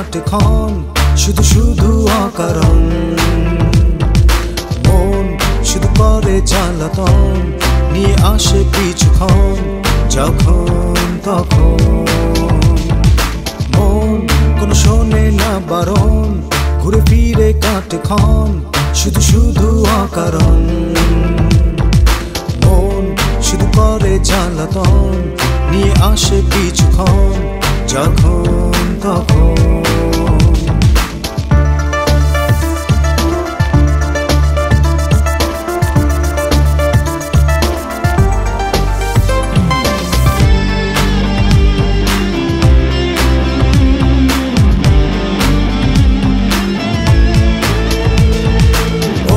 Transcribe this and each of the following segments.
কাটে ক্ষণ, শুধু শুধু অকারণ। মন শুধু করে জ্বালাতন, নিয়ে আসে পিছুক্ষণ যখন তখন। মন কোনো শোনে না বারণ, ঘুরে ফিরে কাটে ক্ষণ, শুধু শুধু অকারণ। মন শুধু করে জ্বালাতন, নিয়ে আসে পিছুক্ষণ যখন তখন।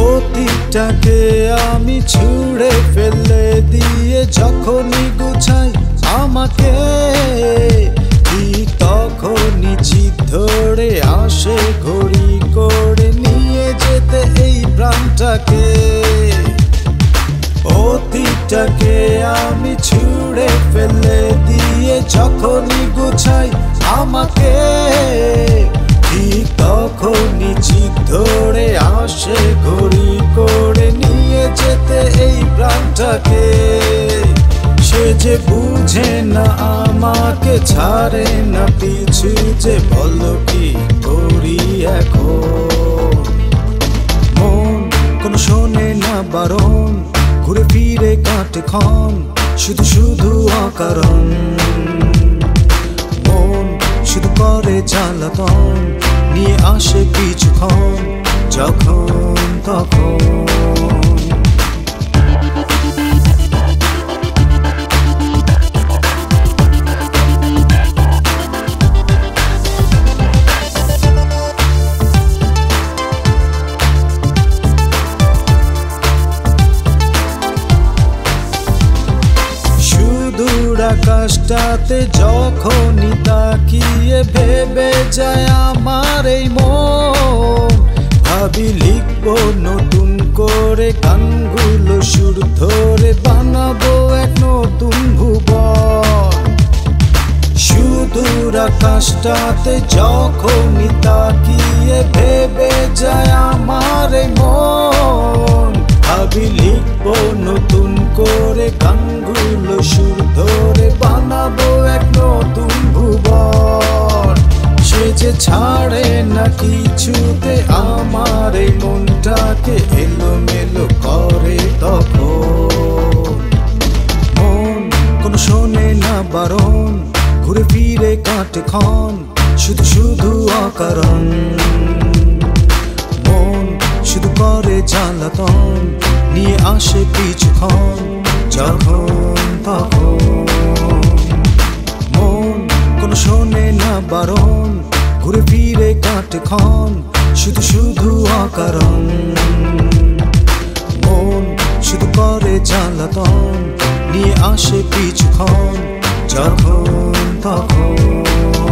অতীতটাকে আমি ছুঁড়ে ফেলে দিয়ে যখনই গুছাই আমাকে, ঠিক তখনই চিত ধরে আসে ঘড়ি করে নিয়ে যেতে এই প্রাণটাকে। অতীতটাকে আমি ছুঁড়ে ফেলে দিয়ে যখনই গুছাই আমাকে, ঠিক তখনই চিত ধরে আসে ঘড়ি করে নিয়ে যেতে এই প্রাণটাকে। সে যে বুঝে না আমাকে, ছাড়ে না পিছু যে, বলো কি করি এখন। মন কোনো শোনে না বারণ, ঘুরে ফিরে কাটে ক্ষণ, শুধু শুধু অকারণ। মন শুধু করে জ্বালাতন, নিয়ে আসে পিছুক্ষণ যখন তখন। আকাশটাতে যখনই তাকিয়ে ভেবে যায় আমার এই মন, ভাবি লিখবো নতুন করে গানগুলো সুর ধরে, বানাবো এক নতুন ভুবন। সুদূর আকাশটাতে যখনই তাকিয়ে ভেবে যায় আমার এই মন, ভাবি লিখবো নতুন করে গানগুলো সুর ধরে, বানাবো এক নতুন ভুবন। সে যে ছাড়ে না কিছুতে আমার এই মনটাকে, এলোমেলো করে তখন। মন কোনো শোনে না বারণ, ঘুরে ফিরে কাটে ক্ষণ, শুধু শুধু অকারণ। মন শুধু করে জ্বালাতন, নিয়ে আসে পিছুক্ষণ যখন তখন। মন কোনো শোনে না বারণ, ঘুরে ফিরে কাটে ক্ষণ, শুধু শুধু অকারণ। মন শুধু করে জ্বালাতন, নিয়ে আসে পিছুক্ষণ যখন তখন।